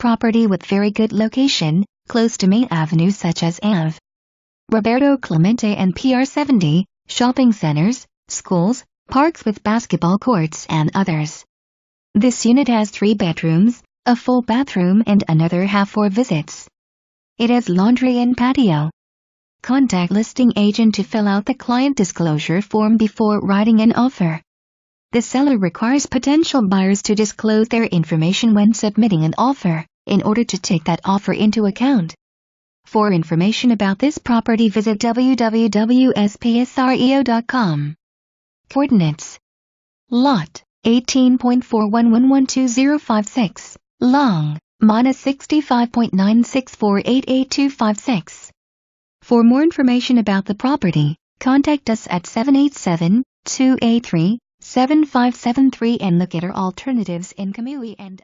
property with very good location, close to main avenues such as Av. Roberto Clemente and PR-70, shopping centers, schools, parks with basketball courts and others. This unit has 3 bedrooms, a full bathroom and another half for visits. It has laundry and patio. Contact listing agent to fill out the client disclosure form before writing an offer. The seller requires potential buyers to disclose their information when submitting an offer, in order to take that offer into account. For information about this property, visit www.spsreo.com. Coordinates: Lot 18.41112056, long, -65.96488256. For more information about the property, contact us at 787-283-7573 and look at our alternatives in Camille and